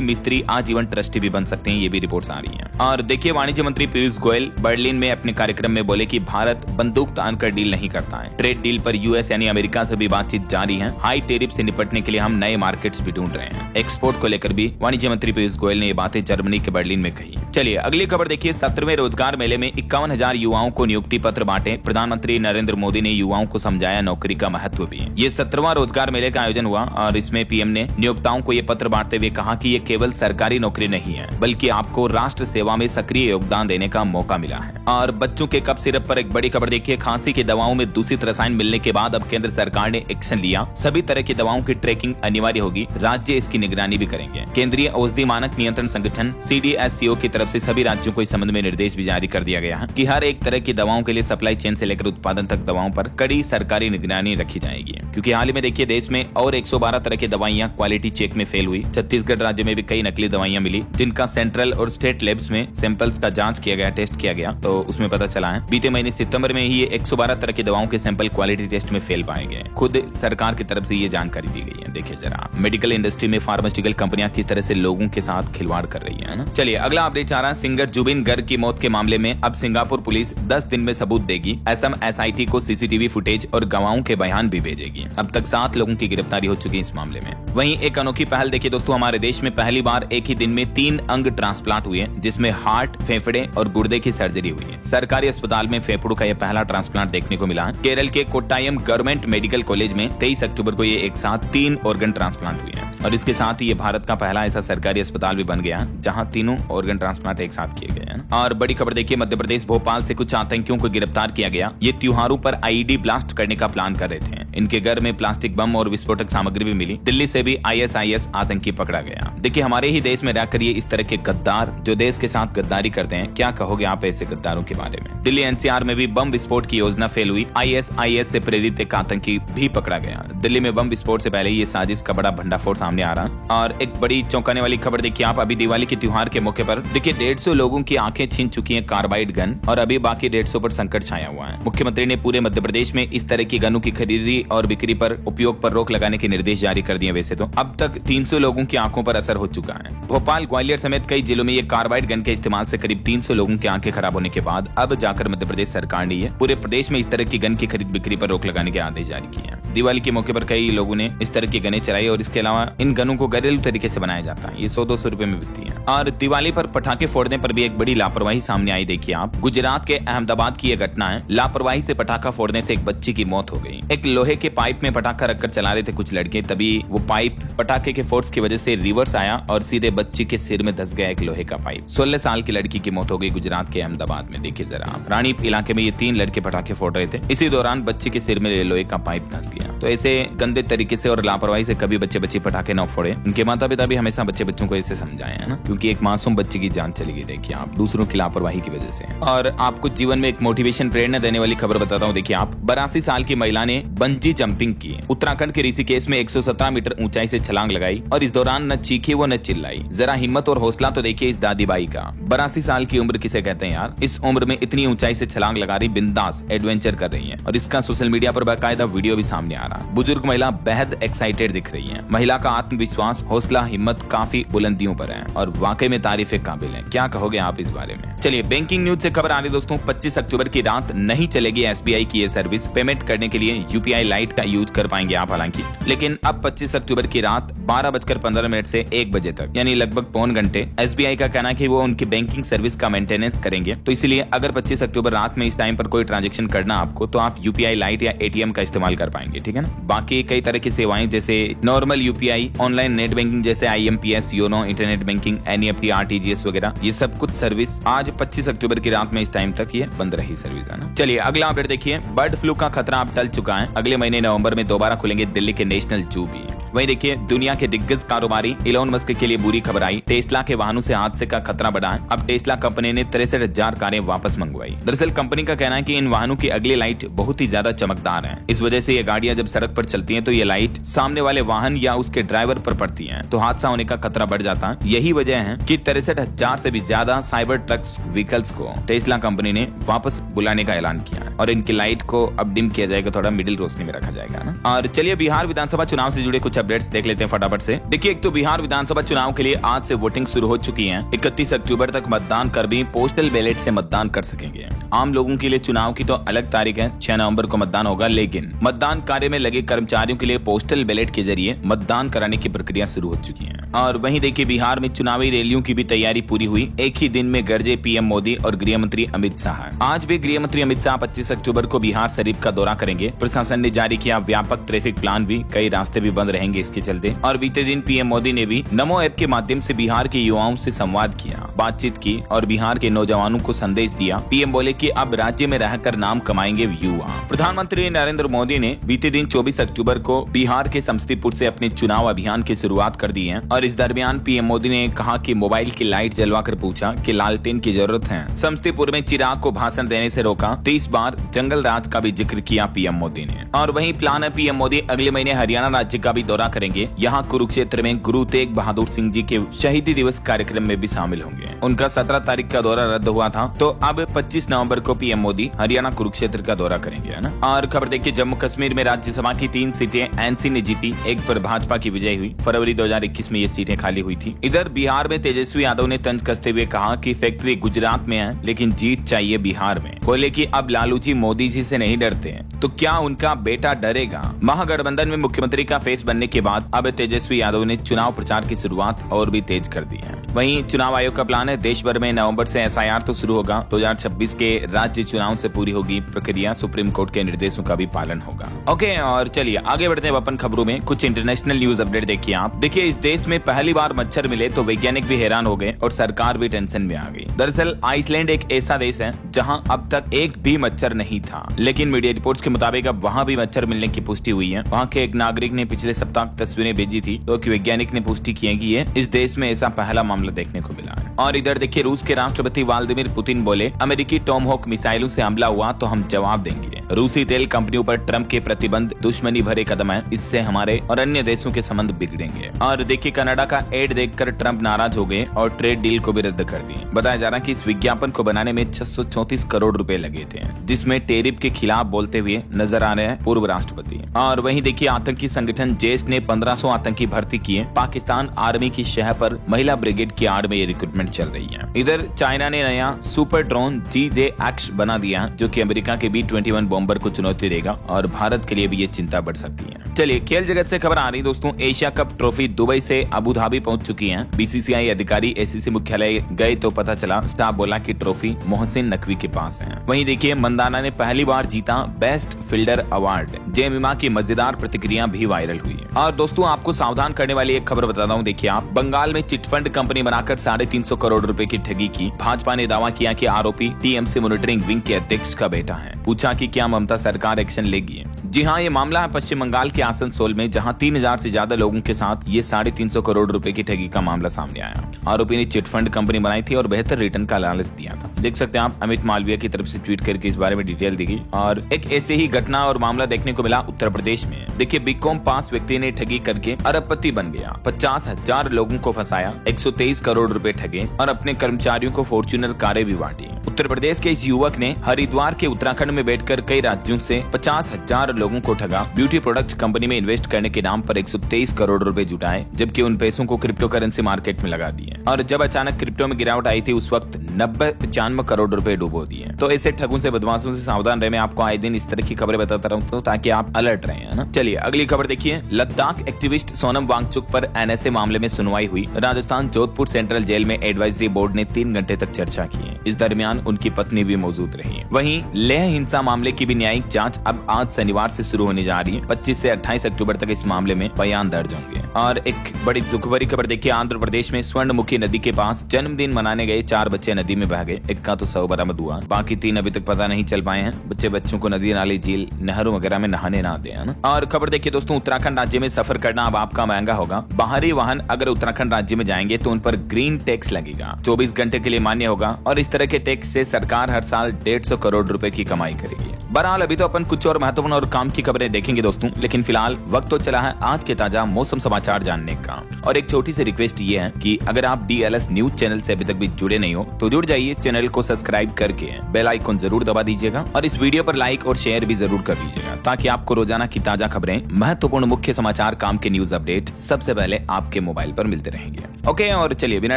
मिस्त्री आजीवन ट्रस्टी भी बन सकते हैं, ये भी रिपोर्ट्स आ रही हैं। और देखिए वाणिज्य मंत्री पीयूष गोयल बर्लिन में अपने कार्यक्रम में बोले कि भारत बंदूक तान कर डील नहीं करता है। ट्रेड डील पर यूएस यानी अमेरिका से भी बातचीत जारी है। हाई टैरिफ से निपटने के लिए हम नए मार्केट्स भी ढूंढ रहे हैं। एक्सपोर्ट को लेकर भी वाणिज्य मंत्री पीयूष गोयल ने ये बातें जर्मनी के बर्लिन में कही। चलिए अगली खबर देखिए। 17वें रोजगार मेले में 51,000 युवाओं को नियुक्ति पत्र बांटे। प्रधानमंत्री नरेंद्र मोदी ने युवाओं को समझाया नौकरी का महत्व भी। ये 17वां रोजगार मेले का आयोजन हुआ और इसमें पीएम ने नियोक्ताओं को ये पत्र बांटते हुए कहा कि ये केवल सरकारी नौकरी नहीं है, बल्कि आपको राष्ट्र सेवा में सक्रिय योगदान देने का मौका मिला है। और बच्चों के कफ सिरप पर एक बड़ी खबर देखिए। खांसी की दवाओं में दूषित रसायन मिलने के बाद अब केंद्र सरकार ने एक्शन लिया। सभी तरह की दवाओं की ट्रैकिंग अनिवार्य होगी। राज्य इसकी निगरानी भी करेंगे। केंद्रीय औषधि मानक नियंत्रण संगठन CDSCO की तरफ से सभी राज्यों को इस संबंध में निर्देश भी जारी कर दिया गया है कि हर एक तरह की दवाओं के लिए सप्लाई चेन से लेकर उत्पादन तक दवाओं पर कड़ी सरकारी निगरानी रखी जाएगी। क्योंकि हाल ही में देखिए देश में और 112 तरह की दवाइयां क्वालिटी चेक में फेल हुई। छत्तीसगढ़ राज्य में भी कई नकली दवाइयां मिली, जिनका सेंट्रल और स्टेट लैब्स में सैंपल्स का जांच किया गया, टेस्ट किया गया, तो उसमें पता चला है बीते महीने सितंबर में ही 112 तरह की दवाओं के सैंपल क्वालिटी टेस्ट में फेल पाए गए। खुद सरकार की तरफ से ये जानकारी दी गई है। देखिए जरा मेडिकल इंडस्ट्री में फार्मास्यूटिकल कंपनियां किस तरह से लोगों के साथ खिलवाड़ कर रही है ना। चलिए अगला अपडेट आ रहा है। सिंगर जुबिन गर्ग की मौत के मामले में अब सिंगापुर पुलिस 10 दिन में सबूत देगी। असम SIT को CCTV फुटेज और गवाहों के बयान भी भेजेगी। अब तक 7 लोगों की गिरफ्तारी हो चुकी है इस मामले में। वहीं एक अनोखी पहल देखिए दोस्तों, हमारे देश में पहली बार एक ही दिन में 3 अंग ट्रांसप्लांट हुए, जिसमें हार्ट, फेफड़े और गुर्दे की सर्जरी हुई है। सरकारी अस्पताल में फेफड़ों का यह पहला ट्रांसप्लांट देखने को मिला है। केरल के कोट्टायम गवर्नमेंट मेडिकल कॉलेज में 23 अक्टूबर को ये एक साथ 3 ऑर्गन ट्रांसप्लांट हुए हैं और इसके साथ ही ये भारत का पहला ऐसा सरकारी अस्पताल भी बन गया जहां तीनों ऑर्गन ट्रांसप्लांट एक साथ किए गए हैं। और बड़ी खबर देखिए, मध्य प्रदेश भोपाल से कुछ आतंकियों को गिरफ्तार किया गया। ये त्योहारों पर IED ब्लास्ट करने का प्लान कर रहे थे। इनके घर में प्लास्टिक बम और विस्फोटक सामग्री भी मिली। दिल्ली से भी ISIS आतंकी पकड़ा गया। देखिए हमारे ही देश में रहकर ये इस तरह के गद्दार जो देश के साथ गद्दारी करते हैं, क्या कहोगे आप ऐसे गद्दारों के बारे में। दिल्ली NCR में भी बम विस्फोट की योजना फेल हुई। ISIS से प्रेरित एक आतंकी भी पकड़ा गया। दिल्ली में बम विस्फोट से पहले ये साजिश का बड़ा भंडाफोड़ सामने आ रहा। और एक बड़ी चौंकाने वाली खबर देखिए आप, अभी दिवाली के त्योहार के मौके पर देखिए 150 लोगों की आंखें छीन चुकी हैं कार्बाइड गन और अभी बाकी 150 पर संकट छाया हुआ है। मुख्यमंत्री ने पूरे मध्य प्रदेश में इस तरह की गनों की खरीदी और बिक्री पर उपयोग पर रोक लगाने के निर्देश जारी कर दिए। वैसे तो अब तक 300 लोगों की आंखों पर असर हो चुका है। भोपाल, ग्वालियर समेत कई जिलों में ये कार्बाइड गन के इस्तेमाल से करीब 300 लोगों की आंखें खराब होने के बाद अब जाकर मध्य प्रदेश सरकार ने पूरे प्रदेश में इस तरह की गन की खरीद बिक्री पर रोक लगाने के आदेश जारी किए हैं। दिवाली के मौके पर कई लोगों ने इस तरह की गनें चलाई और इसके अलावा इन गनों को घरेलू तरीके से बनाया जाता है। ये 100-200 रुपए में बिकती है। और दिवाली पर पटाखे फोड़ने पर भी एक बड़ी लापरवाही सामने आई। देखिए आप, गुजरात के अहमदाबाद की यह घटना है। लापरवाही से पटाखा फोड़ने से एक बच्ची की मौत हो गई। एक लोहे के पाइप में पटाखा रखकर चला रहे थे कुछ लड़के, तभी वो पाइप पटाखे के फोर्स की वजह से रिवर्स आया और सीधे बच्ची के सिर में धंस गया एक लोहे का पाइप। 16 साल की लड़की की मौत हो गई गुजरात के अहमदाबाद में। देखिए जरा आप, रानी इलाके में ये 3 लड़के पटाखे फोड़ रहे थे। इसी दौरान बच्ची के सिर में लोहे का पाइप धंस गया। तो ऐसे गंदे तरीके से और लापरवाही से कभी बच्चे पटाखे न फोड़े। इनके माता पिता भी हमेशा बच्चों को ऐसे समझाए है ना, क्योंकि एक मासूम बच्ची की जान चली गई देखिए आप, दूसरों की लापरवाही की वजह से। और आपको जीवन में एक मोटिवेशन प्रेरणा देने वाली खबर बताता हूँ। देखिए आप, 82 साल की महिला ने बंजी जंपिंग की। उत्तराखंड के ऋषिकेश में 117 मीटर ऊंचाई से छलांग लगाई और इस दौरान न चीखी वो न चिल्लाई। जरा हिम्मत और हौसला तो देखिए इस दादीबाई का। 82 साल की उम्र किसे कहते हैं यार। इस उम्र में इतनी ऊंचाई से छलांग लगा रही, बिंदास एडवेंचर कर रही है और इसका सोशल मीडिया पर बाकायदा वीडियो भी सामने आ रहा। बुजुर्ग महिला बेहद एक्साइटेड दिख रही है। महिला का आत्मविश्वास, हौसला, हिम्मत काफी बुलंदियों पर है और वाकई में तारीफ काबिल है। क्या कहोगे आप इस बारे में। चलिए बैंकिंग न्यूज से खबर आ रही दोस्तों। 25 अक्टूबर की रात नहीं चलेगी SBI की ये सर्विस। पेमेंट करने के लिए UPI लाइट का यूज कर पाएंगे आप हालांकि, लेकिन अब 25 अक्टूबर की रात 12:15 से 1 बजे तक, यानी लगभग पौन घंटे SBI का कहना है कि वो उनकी बैंकिंग सर्विस का मेंटेनेंस करेंगे। तो इसलिए अगर 25 अक्टूबर रात में इस टाइम पर कोई ट्रांजेक्शन करना आपको, तो आप UPI लाइट या ATM का इस्तेमाल कर पाएंगे, ठीक है ना। बाकी कई तरह की सेवाएं जैसे normal UPI, online net banking जैसे IMPS, YONO, internet banking, NEFT, RTGS वगैरह, ये सब कुछ सर्विस आज 25 अक्टूबर की रात में इस टाइम तक ये बंद रही सर्विस, है ना। चलिए अगला अपडेट देखिए। बर्ड फ्लू का खतरा अब टल चुका है। अगले महीने नवंबर में दोबारा खुलेंगे दिल्ली के नेशनल जू भी। वहीं देखिए दुनिया के दिग्गज कारोबारी इलोन मस्क के लिए बुरी खबर आई। टेस्ला के वाहनों से हादसे का खतरा बढ़ा है। अब टेस्ला कंपनी ने 63,000 कारें वापस मंगवाई। दरअसल कंपनी का कहना है कि इन वाहनों की अगली लाइट बहुत ही ज्यादा चमकदार है। इस वजह से ये गाड़ियां जब सड़क पर चलती हैं तो ये लाइट सामने वाले वाहन या उसके ड्राइवर पर पड़ती है तो हादसा होने का खतरा बढ़ जाता है। यही वजह है कि 63,000 से भी ज्यादा साइबर ट्रक्स व्हीकल्स को टेस्ला कंपनी ने वापस बुलाने का ऐलान किया है और इनकी लाइट को अब डिम किया जाएगा, थोड़ा मिडिल रोशनी में रखा जाएगा ना। और चलिए बिहार विधानसभा चुनाव से जुड़े कुछ अपडेट्स देख लेते हैं फटाफट से। देखिए एक तो बिहार विधानसभा चुनाव के लिए आज से वोटिंग शुरू हो चुकी है। 31 अक्टूबर तक मतदान कर्मी पोस्टल बैलेट से मतदान कर सकेंगे। आम लोगों के लिए चुनाव की तो अलग तारीख है, 6 नवंबर को मतदान होगा, लेकिन मतदान कार्य में लगे कर्मचारियों के लिए पोस्टल बैलेट के जरिए मतदान कराने की प्रक्रिया शुरू हो चुकी है। और वहीं देखिए बिहार में चुनावी रैलियों की भी तैयारी पूरी हुई। एक ही दिन में गरजे पीएम मोदी और गृह मंत्री अमित शाह। आज भी गृह मंत्री अमित शाह 25 अक्टूबर को बिहार शरीफ का दौरा करेंगे। प्रशासन ने जारी किया व्यापक ट्रैफिक प्लान भी, कई रास्ते भी बंद रहेंगे इसके चलते। और बीते दिन पीएम मोदी ने भी नमो ऐप के माध्यम से बिहार के युवाओं से संवाद किया, बातचीत की और बिहार के नौजवानों को संदेश दिया। पीएम बोले कि अब राज्य में रहकर नाम कमाएंगे युवा। प्रधानमंत्री नरेंद्र मोदी ने बीते दिन 24 अक्टूबर को बिहार के समस्तीपुर से अपने चुनाव अभियान की शुरुआत कर दी है। और इस दरमियान पीएम मोदी ने कहा कि मोबाइल की लाइट जलवाकर पूछा कि लालटेन की जरूरत है। समस्तीपुर में चिराग को भाषण देने से रोका। 30 बार जंगल राज का भी जिक्र किया पीएम मोदी ने। और वहीं प्लान है पीएम मोदी अगले महीने हरियाणा राज्य का भी दौरा करेंगे। यहाँ कुरुक्षेत्र में गुरु तेग बहादुर सिंह जी के शहीदी दिवस कार्यक्रम में भी शामिल होंगे। उनका 17 तारीख का दौरा रद्द हुआ था तो अब 25 नवंबर को पीएम मोदी हरियाणा कुरुक्षेत्र का दौरा करेंगे, है ना। और खबर देखिए जम्मू कश्मीर में राज्यसभा की 3 सीटें एनसी ने जीती, एक पर भाजपा की विजय हुई। फरवरी 2021 में ये सीटें खाली हुई थी। इधर बिहार में तेजस्वी यादव ने तंज कसते हुए कहा कि फैक्ट्री गुजरात में है लेकिन जीत चाहिए बिहार में। बोले कि अब लालू जी मोदी जी से नहीं डरते हैं तो क्या उनका बेटा डरेगा। महागठबंधन में मुख्यमंत्री का फेस बनने के बाद अब तेजस्वी यादव ने चुनाव प्रचार की शुरुआत और भी तेज कर दी है। वहीं चुनाव आयोग का प्लान है देश भर में नवंबर से एसआईआर तो शुरू होगा। 2026 के राज्य चुनाव से पूरी होगी प्रक्रिया। सुप्रीम कोर्ट के निर्देशों का भी पालन होगा। ओके और चलिए आगे बढ़ते हैं अपन खबरों में। कुछ इंटरनेशनल न्यूज अपडेट देखिए आप। देखिए इस देश में पहली बार मच्छर मिले तो वैज्ञानिक भी हैरान हो गए और सरकार भी टेंशन में आ गई। दरअसल आइसलैंड एक ऐसा देश है जहां अब तक एक भी मच्छर नहीं था, लेकिन मीडिया रिपोर्ट्स के मुताबिक अब वहां भी मच्छर मिलने की पुष्टि हुई है। वहां के एक नागरिक ने पिछले सप्ताह तस्वीरें भेजी थी तो वैज्ञानिक ने पुष्टि की है कि ये इस देश में ऐसा पहला मामला देखने को मिला है। और इधर देखिए रूस के राष्ट्रपति व्लादिमीर पुतिन बोले अमेरिकी टॉमहॉक मिसाइलों से हमला हुआ तो हम जवाब देंगे। रूसी तेल कंपनियों पर ट्रंप के प्रतिबंध दुश्मनी भरे कदम है, इससे हमारे और अन्य देशों के संबंध बिगड़ेंगे। और देखिए कनाडा का एड देखकर ट्रंप नाराज हो गए और ट्रेड डील को भी रद्द कर दिए। बताया जा रहा है कि इस विज्ञापन को बनाने में 634 करोड़ रुपए लगे थे, जिसमें टेरिफ के खिलाफ बोलते हुए नजर आ रहे हैं पूर्व राष्ट्रपति। और वहीं देखिए आतंकी संगठन जैश ने 1500 आतंकी भर्ती किए। पाकिस्तान आर्मी की शह पर महिला ब्रिगेड की आड़ में ये रिक्रूटमेंट चल रही है। इधर चाइना ने नया सुपर ड्रोन GJ-X बना दिया जो कि अमेरिका के B-21 बॉम्बर को चुनौती देगा और भारत के लिए भी ये चिंता बढ़ सकती है। चलिए खेल जगत से खबर आ रही दोस्तों। एशिया कप ट्रॉफी दुबई से अबू धाबी पहुंच चुकी है। बीसीसीआई अधिकारी ACC मुख्यालय गए तो पता चला स्टाफ बोला कि ट्रॉफी मोहसिन नकवी के पास है। वहीं देखिए मंदाना ने पहली बार जीता बेस्ट फील्डर अवार्ड। जेमिमा की मजेदार प्रतिक्रिया भी वायरल हुई है। और दोस्तों आपको सावधान करने वाली एक खबर बताता हूँ। देखिए आप बंगाल में चिटफंड कंपनी बनाकर 350 करोड़ रुपए की ठगी की। भाजपा ने दावा किया कि आरोपी TMC मॉनिटरिंग विंग के अध्यक्ष का बेटा है। पूछा कि क्या ममता सरकार एक्शन लेगी। जी हाँ, ये मामला है पश्चिम बंगाल के आसनसोल में, जहां 3000 से ज्यादा लोगों के साथ ये 350 करोड़ रुपए की ठगी का मामला सामने आया। आरोपी ने चिटफंड कंपनी बनाई थी और बेहतर रिटर्न का लालच दिया था। देख सकते हैं आप अमित मालविया की तरफ से ट्वीट करके इस बारे में डिटेल दी गई। और एक ऐसे ही घटना और मामला देखने को मिला उत्तर प्रदेश में। देखिए बीकॉम पास व्यक्ति ने ठगी करके अरबपति बन गया। 50,000 लोगों को फंसाया, 123 करोड़ रुपए ठगे और अपने कर्मचारियों को फॉर्च्यूनर कारें भी बांटी। उत्तर प्रदेश के इस युवक ने हरिद्वार के उत्तराखंड में बैठकर कई राज्यों से 50,000 लोगों को ठगा। ब्यूटी प्रोडक्ट कंपनी में इन्वेस्ट करने के नाम पर 123 करोड़ रुपए जुटाए, जबकि उन पैसों को क्रिप्टो करेंसी मार्केट में लगा दिए। और जब अचानक क्रिप्टो में गिरावट आई थी उस वक्त 90-95 करोड़ रुपए डुबो दिए। तो ऐसे ठगों से बदमाशों से सावधान रहे। मैं आपको आए दिन इस तरह की खबरें बताता रहूं तो ताकि आप अलर्ट रहे, है ना। चलिए अगली खबर देखिए। लद्दाख एक्टिविस्ट सोनम वांगचुक पर NSA मामले में सुनवाई हुई। राजस्थान जोधपुर सेंट्रल जेल में एडवाइजरी बोर्ड ने 3 घंटे तक चर्चा की। इस दरमियान उनकी पत्नी भी मौजूद रही। वहीं लेह हिंसा मामले की भी न्यायिक जांच अब आज शनिवार से शुरू होने जा रही है। 25 से 28 अक्टूबर तक इस मामले में बयान दर्ज होंगे। और एक बड़ी दुख भरी खबर देखिए, आंध्र प्रदेश में स्वर्णमुखी नदी के पास जन्मदिन मनाने गए 4 बच्चे नदी में बह गए। एक का तो शव बरामद हुआ, बाकी 3 अभी तक पता नहीं चल पाए हैं। बच्चों को नदी नाले झील नहरों वगैरह में नहाने ना दे, है ना। और खबर देखिए दोस्तों, उत्तराखंड राज्य में सफर करना अब आपका महंगा होगा। बाहरी वाहन अगर उत्तराखंड राज्य में जाएंगे तो उन पर ग्रीन टैक्स लगेगा, 24 घंटे के लिए मान्य होगा। और इस तरह के टैक्स से सरकार हर साल 150 करोड़ रुपए की कमाई करेगी। बहरहाल अभी तो अपन कुछ और महत्वपूर्ण और काम की खबरें देखेंगे दोस्तों, लेकिन फिलहाल वक्त तो चला है आज के ताजा मौसम समाचार जानने का। और एक छोटी सी रिक्वेस्ट ये है कि अगर आप DLS न्यूज चैनल से अभी तक भी जुड़े नहीं हो तो जुड़ जाइए, चैनल को सब्सक्राइब करके बेल आइकन जरूर दबा दीजिएगा और इस वीडियो पर लाइक और शेयर भी जरूर कर दीजिएगा, ताकि आपको रोजाना की ताजा खबरें, महत्वपूर्ण मुख्य समाचार, काम के न्यूज अपडेट सबसे पहले आपके मोबाइल पर मिलते रहेंगे। ओके, और चलिए बिना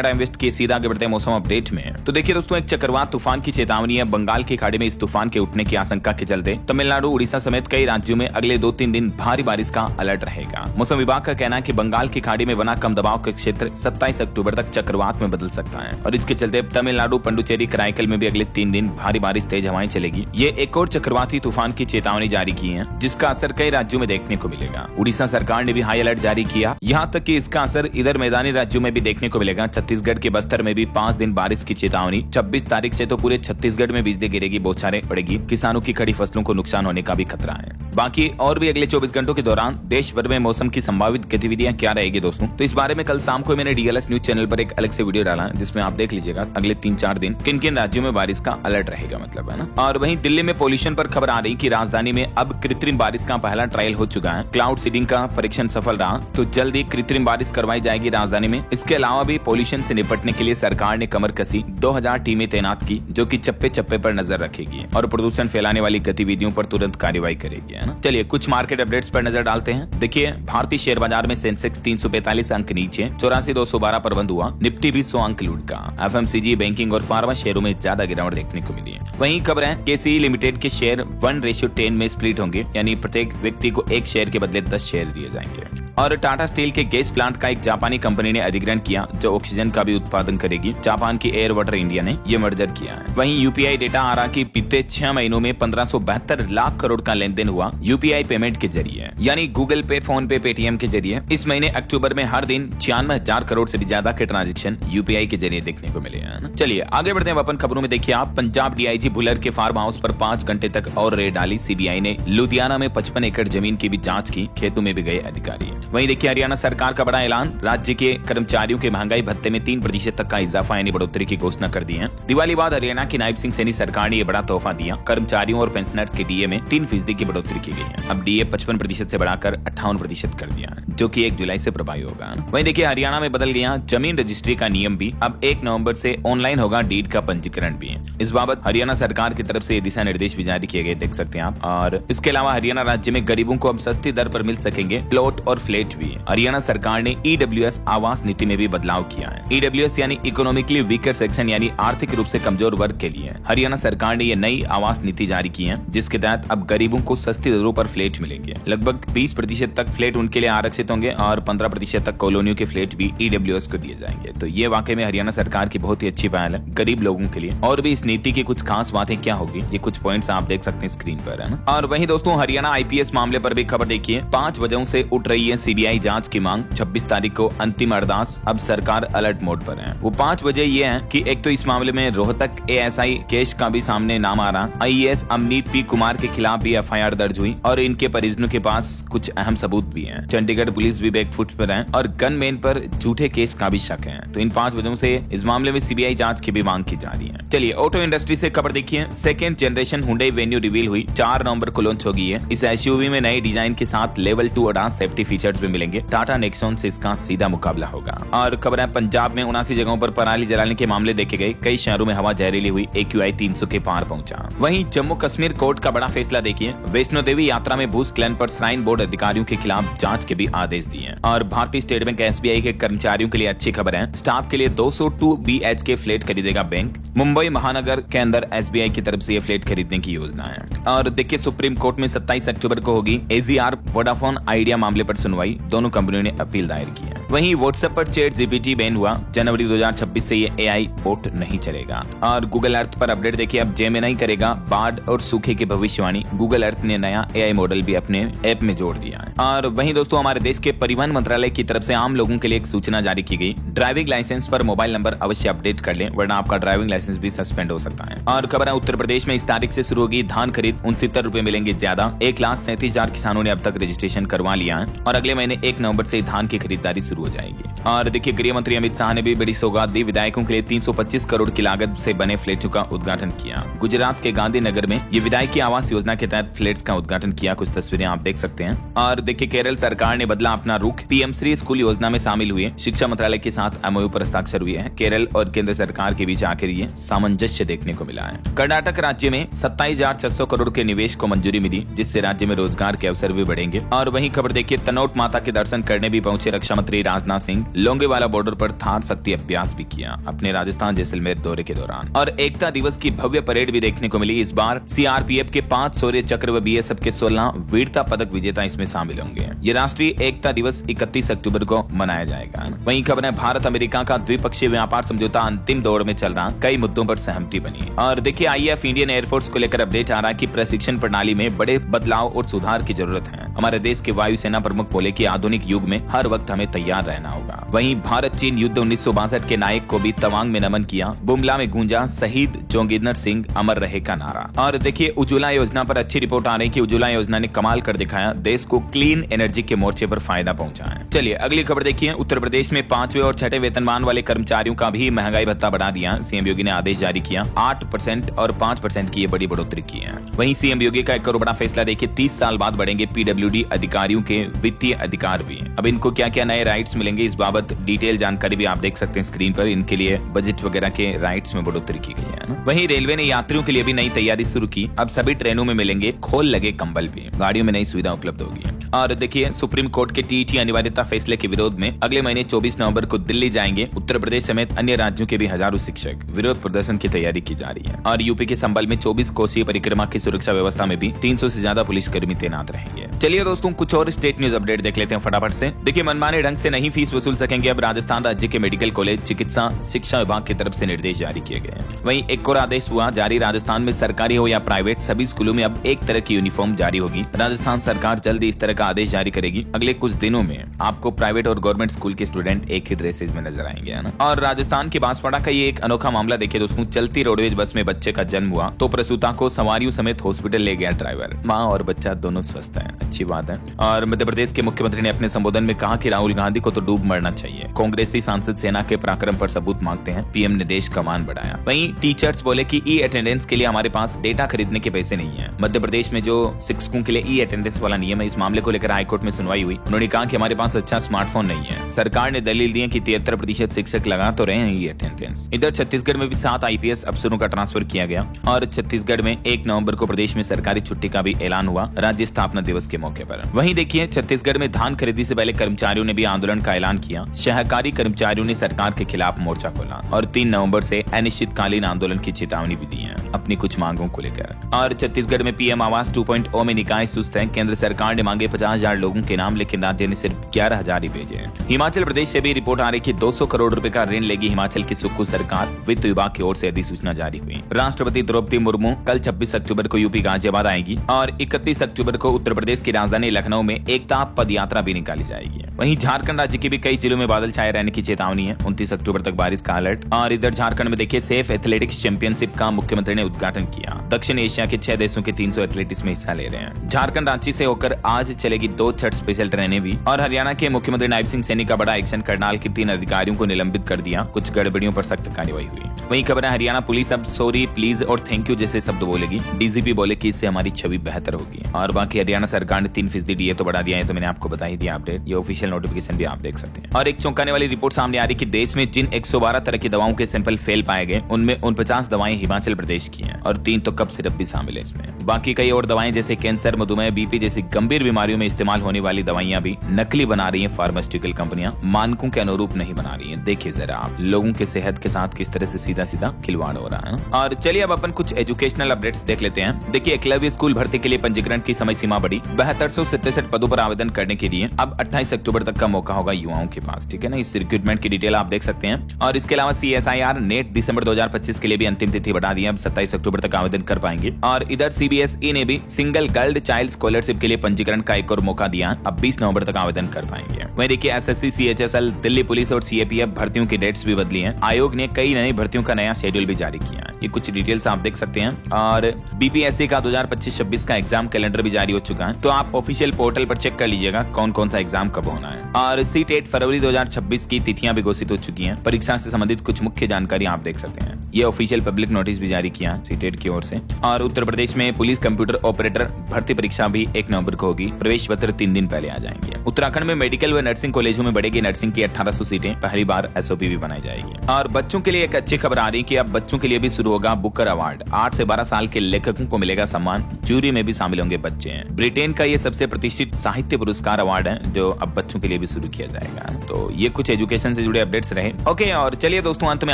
टाइम वेस्ट किए सीधा आगे बढ़ते हैं मौसम अपडेट में। तो देखिए दोस्तों, एक चक्रवात तूफान की चेतावनी है। बंगाल की खाड़ी में इस तूफान के उठने की आशंका के चलते तमिलनाडु, उड़ीसा समेत कई राज्यों में अगले 2-3 दिन भारी बारिश का अलर्ट रहेगा। मौसम विभाग का कहना है कि बंगाल की खाड़ी में बना कम दबाव का क्षेत्र 27 अक्टूबर तक चक्रवात में बदल सकता है और इसके चलते तमिलनाडु, पुडुचेरी, कराईकल में भी अगले 3 दिन भारी बारिश, तेज हवाएं चलेगी। ये एक और चक्रवाती तूफान की चेतावनी जारी की है, जिसका असर कई राज्यों में देखने को मिलेगा। उड़ीसा सरकार ने भी हाई अलर्ट जारी किया, यहाँ तक कि इसका असर इधर मैदानी राज्यों में भी देखने को मिलेगा। छत्तीसगढ़ के बस्तर में भी 5 दिन बारिश की चेतावनी। 26 तारीख से तो पूरे छत्तीसगढ़ में बिजली गिरेगी, बौछारें पड़ेगी, किसानों की खड़ी फसलों को नुकसान होने का भी खतरा है। बाकी और भी अगले 24 घंटों के दौरान देश भर में मौसम की संभावित गतिविधियां क्या रहेगी दोस्तों, तो इस बारे में कल शाम को मैंने DLS न्यूज चैनल पर एक अलग से वीडियो डाला है, जिसमें आप देख लीजिएगा अगले 3-4 दिन किन किन राज्यों में बारिश का अलर्ट रहेगा, मतलब, है ना। और वहीं दिल्ली में पोल्यूशन पर खबर आ रही कि राजधानी में अब कृत्रिम बारिश का पहला ट्रायल हो चुका है। क्लाउड सीडिंग का परीक्षण सफल रहा, तो जल्द ही कृत्रिम बारिश करवाई जाएगी राजधानी में। इसके अलावा भी पोल्यूशन से निपटने के लिए सरकार ने कमर कसी, 2000 टीमें तैनात की, जो कि चप्पे चप्पे पर नजर रखेगी और प्रदूषण फैलाने वाली गतिविधियों पर तुरंत कार्रवाई करेगी, है ना। चलिए कुछ मार्केट अपडेट्स पर नजर डालते हैं। देखिए, भारतीय शेयर बाजार में सेंसेक्स 345 अंक नीचे 84,212 पर बंद हुआ। निफ्टी भी 100 अंक लुढ़का। FMCG, बैंकिंग और फार्मा शेयरों में ज्यादा गिरावट देखने को मिली है। वहीं खबर है KCE लिमिटेड के शेयर 1:10 में स्प्लिट होंगे, यानी प्रत्येक व्यक्ति को 1 शेयर के बदले 10 शेयर दिए जाएंगे। और टाटा स्टील के गैस प्लांट का एक जापानी कंपनी ने अधिग्रहण किया, जो ऑक्सीजन का भी उत्पादन करेगी। जापान की एयर वाटर इंडिया ने यह मर्जर किया है। वहीं UPI डेटा आ रहा कि बीते 6 महीनों में 1572 लाख करोड़ का लेन देन हुआ UPI पेमेंट के जरिए, यानी गूगल पे, फोन पे, पेटीएम के जरिए। इस महीने अक्टूबर में हर दिन 96,000 करोड़ से भी ज्यादा के ट्रांजेक्शन UPI के जरिए देखने को मिले हैं। चलिए आगे बढ़ते हैं अपन खबरों में। देखिए आप, पंजाब DIG भुल्लर के फार्म हाउस पर 5 घंटे तक और रेड डाली। CBI ने लुधियाना में 55 एकड़ जमीन की भी जांच की, खेतों में भी गए अधिकारी। वहीं देखिए हरियाणा सरकार का बड़ा ऐलान, राज्य के कर्मचारियों के महंगाई भत्ते में 3% तक का इजाफा यानी बढ़ोतरी की घोषणा कर दी है। दिवाली बाद हरियाणा की नायब सिंह सैनी सरकार ने यह बड़ा तोहफा दिया। कर्मचारियों और पेंशनर्स के DA में 3% की बढ़ोतरी की गई है। अब DA 55% से बढ़ाकर 58% कर दिया है, जो कि 1 जुलाई से प्रभावी होगा। वहीं देखिए हरियाणा में बदल गया जमीन रजिस्ट्री का नियम भी, अब 1 नवंबर से ऑनलाइन होगा डीड का पंजीकरण भी। इस बाबत हरियाणा सरकार की तरफ से दिशा निर्देश भी जारी किए गए, देख सकते हैं आप। और इसके अलावा हरियाणा राज्य में गरीबों को अब सस्ती दर पर मिल सकेंगे प्लॉट और फ्लैट भी। हरियाणा सरकार ने EWS आवास नीति में भी बदलाव किया है। EWS यानी इकोनॉमिकली वीकर सेक्शन, यानी आर्थिक रूप से कमजोर वर्ग के लिए हरियाणा सरकार ने यह नई आवास नीति जारी की है, जिसके तहत अब गरीबों को सस्ती दरों पर फ्लैट मिलेंगे। लगभग 20% तक फ्लैट उनके लिए आरक्षित होंगे और 15% तक कॉलोनियों के फ्लैट भी EWS को दिए जाएंगे। तो ये वाकई में हरियाणा सरकार की बहुत ही अच्छी पहल है गरीब लोगों के लिए। और भी इस नीति की कुछ खास बातें क्या होगी, ये कुछ पॉइंट्स आप देख सकते हैं स्क्रीन पर, है ना। और वहीं दोस्तों हरियाणा IPS मामले पर भी खबर देखिए। 5 वजहों से उठ रही है CBI जांच की मांग। 26 तारीख को अंतिम अरदास, अब सरकार अलर्ट मोड पर है। वो 5 वजह ये है कि एक तो इस मामले में रोहतक ASI केस का भी सामने नाम आ रहा। IAS अमनीत P कुमार के खिलाफ भी FIR दर्ज हुई और इनके परिजनों के पास कुछ अहम सबूत भी हैं। चंडीगढ़ पुलिस भी बैकफुट पर है और गनमैन पर झूठे केस का भी शक है। तो इन 5 वजहों से इस मामले में CBI जांच की भी मांग की जा रही है। चलिए ऑटो इंडस्ट्री से खबर देखिए। 2nd generation Hyundai Venue reveal हुई, 4 नवंबर को लॉन्च होगी है। इस SUV में नए डिजाइन के साथ लेवल 2 एडवांस सेफ्टी फीचर्स भी मिलेंगे। टाटा नेक्सॉन से इसका सीधा मुकाबला होगा। और खबर है पंजाब में 79 जगहों पर पराली जलाने के मामले देखे गए। कई शहरों में हवा जहरीली हुई, AQI 300 के पार पहुंचा। वहीं जम्मू कश्मीर कश्मीर कोर्ट का बड़ा फैसला देखिए। वैष्णो देवी यात्रा में भूस्खलन पर श्राइन बोर्ड अधिकारियों के खिलाफ जांच के भी आदेश दिए। और भारतीय स्टेट बैंक SBI के कर्मचारियों के लिए अच्छी खबर है, स्टाफ के लिए 202 BHK फ्लैट खरीदेगा बैंक। मुंबई महानगर के अंदर SBI की तरफ से ये फ्लैट खरीदने की योजना है। और देखिए सुप्रीम कोर्ट में 27 अक्टूबर को होगी AZR वोडाफोन आइडिया मामले पर सुनवाई, दोनों कंपनियों ने अपील दायर की है। वहीं व्हाट्सएप पर ChatGPT बैन हुआ, जनवरी 2026 से ये AI बोट नहीं चलेगा। और गूगल अर्थ पर अपडेट देखिए, अब जेमिनी करेगा बाढ़ और सूखे की भविष्यवाणी। गूगल अर्थ ने नया AI मॉडल भी अपने ऐप में जोड़ दिया है। और वहीं दोस्तों हमारे देश के परिवहन मंत्रालय की तरफ से आम लोगों के लिए एक सूचना जारी की गई, ड्राइविंग लाइसेंस पर मोबाइल नंबर अवश्य अपडेट कर लें, वरना आपका ड्राइविंग लाइसेंस भी सस्पेंड हो सकता है। और खबर है उत्तर प्रदेश में इस तारीख से शुरू होगी धान खरीद, 69 रुपए मिलेंगे ज्यादा। 1,37,000 किसानों ने अब तक रजिस्ट्रेशन करवा लिया है और अगले महीने 1 नवंबर से धान की खरीदारी शुरू हो जाएगी। और देखिए गृह मंत्री अमित शाह ने भी बड़ी सौगात दी, विधायकों के लिए 325 करोड़ की लागत से बने फ्लैटों का उद्घाटन किया। गुजरात के गांधीनगर में ये विधायकी आवास योजना के तहत फ्लैट्स का उद्घाटन किया, कुछ तस्वीरें आप देख सकते हैं। और देखिए केरल सरकार ने बदला अपना रुख, PM श्री स्कूल योजना में शामिल हुए, शिक्षा मंत्रालय के साथ MOU पर हस्ताक्षर हुए हैं। केरल और केंद्र सरकार के बीच आखिर ये सामंजस्य देखने को मिला है। कर्नाटक राज्य में 27,600 करोड़ के निवेश को मंजूरी मिली, जिससे राज्य में रोजगार के अवसर भी बढ़ेंगे। और वहीं खबर देखिए तनोट माता के दर्शन करने भी पहुंचे रक्षा मंत्री राजनाथ सिंह, लोंगेवाला बॉर्डर पर थार शक्ति अभ्यास भी किया अपने राजस्थान जैसलमेर दौरे के दौरान। और एकता दिवस की भव्य परेड भी देखने को मिली। इस बार CRPF के 5 शौर्य चक्र व BSF के 16 वीरता पदक विजेता इसमें शामिल होंगे। ये राष्ट्रीय एकता दिवस 31 अक्टूबर को मनाया जाएगा। वहीं खबर है भारत अमेरिका का द्विपक्षीय व्यापार समझौता अंतिम दौर में चल रहा, कई मुद्दों पर सहमति बनी। और देखिए IAF इंडियन एयरफोर्स को लेकर अपडेट आ रहा है कि प्रशिक्षण प्रणाली में बड़े बदलाव और सुधार की जरूरत है। हमारे देश के वायुसेना प्रमुख बोले कि आधुनिक युग में हर वक्त हमें तैयार रहना होगा। वहीं भारत चीन युद्ध 1962 के नायक को भी तवांग में नमन किया, बुमला में गूंजा शहीद जोगिंदर सिंह अमर रहे का नारा। और देखिए उज्ज्वला योजना पर अच्छी रिपोर्ट आ रही है कि उज्ज्वला योजना ने कमाल कर दिखाया, देश को क्लीन एनर्जी के मोर्चे पर फायदा पहुंचा है। चलिए अगली खबर देखिए, उत्तर प्रदेश में 5वें और 6ठे वेतनमान वाले कर्मचारियों का भी महंगाई भत्ता बढ़ा दिया। CM योगी ने आदेश जारी किया, 8% और 5% की ये बड़ी बढ़ोतरी की है। वहीं CM योगी का एक और बड़ा फैसला देखिए, 30 साल बाद बढ़ेंगे PWD अधिकारियों के वित्तीय अधिकार भी। अब इनको क्या क्या नए राइट्स मिलेंगे, इस बाबत डिटेल जानकारी भी आप देख सकते हैं स्क्रीन पर। इनके लिए बजट वगैरह के राइट्स में बढ़ोतरी की गई है ना। वहीं रेलवे ने यात्रियों के लिए भी नई तैयारी शुरू की, अब सभी ट्रेनों में मिलेंगे खोल लगे कंबल भी, गाड़ियों में नई सुविधा उपलब्ध होगी। और देखिए सुप्रीम कोर्ट के TET अनिवार्यता फैसले के विरोध में अगले महीने 24 नवंबर को दिल्ली जाएंगे उत्तर प्रदेश समेत अन्य राज्यों के भी हजारों शिक्षक। विरोध प्रदर्शन की तैयारी की जा रही है। और यूपी के संबल में 24 कोसीय परिक्रमा की सुरक्षा व्यवस्था में भी 300 से ज्यादा पुलिसकर्मी तैनात रहेंगे। चलिए दोस्तों कुछ और स्टेट न्यूज अपडेट देख लेते हैं फटाफट से। देखिए मनमाने ढंग से नहीं फीस वसूल सकेंगे, अब राजस्थान राज्य के मेडिकल कॉलेज चिकित्सा शिक्षा विभाग की तरफ से निर्देश जारी किए गए। वहीं एक और आदेश हुआ जारी, राजस्थान में सरकारी हो या प्राइवेट सभी स्कूलों में अब एक तरह की यूनिफॉर्म जारी होगी। राजस्थान सरकार जल्द इस तरह का आदेश जारी करेगी। अगले कुछ दिनों में आपको प्राइवेट और गवर्नमेंट स्कूल के स्टूडेंट एक ही ड्रेसेस में नजर आएंगे, है ना। और राजस्थान के बांसवाड़ा का ये एक अनोखा मामला देखिए दोस्तों, चलती रोडवेज बस में बच्चे का जन्म हुआ तो प्रसूता को सवारियों समेत हॉस्पिटल ले गया ड्राइवर, माँ और बच्चा दोनों स्वस्थ हैं, अच्छी बात है। और मध्य प्रदेश के मुख्यमंत्री ने अपने संबोधन में कहा कि राहुल गांधी को तो डूब मरना चाहिए, कांग्रेसी सांसद सेना के पराक्रम पर सबूत मांगते हैं, PM ने देश का मान बढ़ाया। वहीं टीचर्स बोले कि E-अटेंडेंस के लिए हमारे पास डेटा खरीदने के पैसे नहीं है। मध्य प्रदेश में जो शिक्षकों के लिए E-अटेंडेंस वाला नियम है, इस मामले को लेकर हाईकोर्ट में सुनवाई हुई। उन्होंने कहा कि हमारे पास अच्छा स्मार्टफोन नहीं है। सरकार ने दलील दी है कि 73% शिक्षक लगा तो रहे हैं E-अटेंडेंस। इधर छत्तीसगढ़ में भी 7 IPS अफसरों का ट्रांसफर किया गया। और छत्तीसगढ़ में 1 नवंबर को प्रदेश में सरकारी छुट्टी का भी ऐलान हुआ राज्य स्थापना दिवस के मौके पर। वहीं देखिए छत्तीसगढ़ में धान खरीदी से पहले कर्मचारियों ने भी आंदोलन का ऐलान किया। सहकारी कर्मचारियों ने सरकार के खिलाफ मोर्चा खोला और 3 नवंबर से अनिश्चितकालीन आंदोलन की चेतावनी भी दी है अपनी कुछ मांगों को लेकर। और छत्तीसगढ़ में PM आवास 2.0 में निकाय सुस्त है। केंद्र सरकार ने मांगे 50,000 लोगों के नाम, लेकिन राज्य ने सिर्फ 11,000 ही भेजे। हिमाचल प्रदेश से भी रिपोर्ट आ रही कि 200 करोड़ रुपए का ऋण लेगी हिमाचल की सुक्खू सरकार। वित्त विभाग की ओर से अधिसूचना जारी हुई। राष्ट्रपति द्रौपदी मुर्मू कल 26 अक्टूबर को यूपी गाजियाबाद आएगी और 31 अक्टूबर को उत्तर प्रदेश की राजधानी लखनऊ में एकता पद यात्रा भी निकाली जाएगी। वहीं झारखंड राज्य के भी कई जिलों में बादल छाए रहने की चेतावनी है। 29 अक्टूबर तक बारिश का अलर्ट। और इधर झारखंड में देखिए सेफ एथलेटिक्स चैंपियनशिप का मुख्यमंत्री ने उद्घाटन किया। दक्षिण एशिया के 6 देशों के 300 एथलीट इसमें हिस्सा ले रहे हैं। झारखंड रांची से होकर आज चलेगी 2 छठ स्पेशल ट्रेनें भी। और हरियाणा के मुख्यमंत्री नायब सिंह सैनी का बड़ा एक्शन, करनाल के 3 अधिकारियों को निलंबित कर दिया। कुछ गड़बड़ियों पर सख्त कार्रवाई हुई। वहीं खबर है हरियाणा पुलिस अब सॉरी, प्लीज और थैंक यू जैसे शब्द बोलेगी। DGP बोले कि इससे हमारी छवि बेहतर होगी। और बाकी हरियाणा सरकार ने 3% DA तो बढ़ा दिया है, तो मैंने आपको बता ही दिया अपडेट। ये ऑफिशियल नोटिफिकेशन भी आप देख सकते हैं। और एक चौंकाने वाली रिपोर्ट सामने आ रही कि देश में जिन 112 तरह की दवाओं के सैंपल फेल पाए गए उनमें 49 दवाएं हिमाचल प्रदेश की हैं और 3 तो कफ सिरप भी शामिल है इसमें। बाकी कई और दवाएं जैसे कैंसर, मधुमेह, बीपी जैसी गंभीर बीमारियों में इस्तेमाल होने वाली दवाइयां भी नकली बना रही है फार्मास्यूटिकल कंपनियां, मानकों के अनुरूप नहीं बना रही है। देखिए जरा आप लोगों के सेहत के साथ किस तरह से सीधा सीधा खिलवाड़ हो रहा है। और चलिए अब अपन कुछ एजुकेशनल अपडेट्स देख लेते हैं। देखिए एकलव्य स्कूल भर्ती के लिए पंजीकरण की समय सीमा बढ़ी, 7267 पदों पर आवेदन करने के लिए अब 28 अक्टूबर तक का मौका होगा युवाओं के पास, ठीक है ना। इस रिक्रूटमेंट की डिटेल आप देख सकते हैं। और इसके अलावा CSIR नेट दिसंबर 2025 के लिए भी अंतिम तिथि बढ़ा दी है, अब 27 अक्टूबर तक आवेदन कर पाएंगे। और इधर CBSE ने भी सिंगल गर्ल चाइल्ड स्कॉलरशिप के लिए पंजीकरण का एक और मौका दिया, अब 20 नवंबर तक आवेदन कर पाएंगे। वहीं देखिए SSC, CHSL, दिल्ली पुलिस और CAPF भर्तियों की डेट्स भी बदली हैं। आयोग ने कई नई भर्तियों का नया शेड्यूल भी जारी किया है, ये कुछ डिटेल्स आप देख सकते हैं। और BPSC का 2025-26 का एग्जाम कैलेंडर भी जारी हो चुका है, तो आप ऑफिशियल पोर्टल पर चेक कर लीजिएगा कौन कौन सा एग्जाम कब होना है। और CTET फरवरी 2026 की तिथियां भी घोषित हो चुकी हैं। परीक्षा से संबंधित कुछ मुख्य जानकारी आप देख सकते हैं। ये ऑफिशियल पब्लिक नोटिस भी जारी किया CTET की ओर से। और उत्तर प्रदेश में पुलिस कंप्यूटर ऑपरेटर भर्ती परीक्षा भी 1 नवंबर को होगी, प्रवेश पत्र 3 दिन पहले आ जाएंगे। उत्तराखंड में मेडिकल व नर्सिंग कॉलेजों में बढ़ेगी नर्सिंग की 1800 सीटें, पहली बार SOP भी बनाई जाएगी। और बच्चों के लिए एक अच्छी खबर आ रही है कि अब बच्चों के लिए भी शुरू होगा बुकर अवार्ड। 8 से 12 साल के लेखकों को मिलेगा सम्मान, जूरी में भी शामिल होंगे बच्चे हैं। ब्रिटेन का ये सबसे प्रतिष्ठित साहित्य पुरस्कार अवार्ड है जो अब बच्चों के लिए भी शुरू किया जाएगा। तो ये कुछ एजुकेशन से जुड़े अपडेट्स रहे। ओके, और चलिए दोस्तों अंत में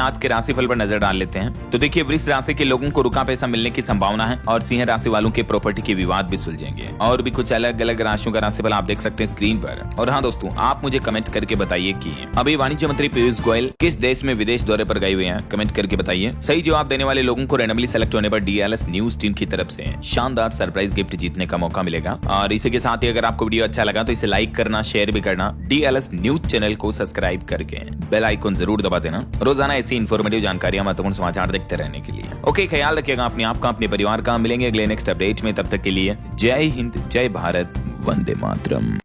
आज के राशिफल पर नजर डाल लेते हैं। तो देखिए वृष राशि के लोगों को रुका पैसा मिलने की संभावना है और सिंह राशि वालों के प्रॉपर्टी के विवाद भी सुलझेंगे। और भी कुछ अलग अलग राशियों का राशिफल आप देख सकते हैं स्क्रीन पर। और हाँ दोस्तों, आप मुझे कमेंट करके बताइए कि अभी वाणिज्य मंत्री पीयूष गोयल किस देश में विदेश दौरे पर गए हुए हैं, कमेंट करके बताइए। सही जवाब देने वाले लोगों को रैंडमली सेलेक्ट होने पर DLS न्यूज टीम की तरफ से शानदार सरप्राइज गिफ्ट जीतने का मौका मिलेगा। और इसी के साथ ही अगर आपको वीडियो अच्छा लगा तो इसे लाइक करना, शेयर भी करना, DLS न्यूज चैनल को सब्सक्राइब करके बेल आइकन जरूर दबा देना, रोजाना ऐसी इंफॉर्मेटिव जानकारियां, महत्वपूर्ण समाचार देखते रहने के लिए। ओके, ख्याल रखिएगा अपने आप का, अपने परिवार का। मिलेंगे अगले नेक्स्ट अपडेट में, तब तक के लिए जय हिंद, जय भारत, वंदे मातरम।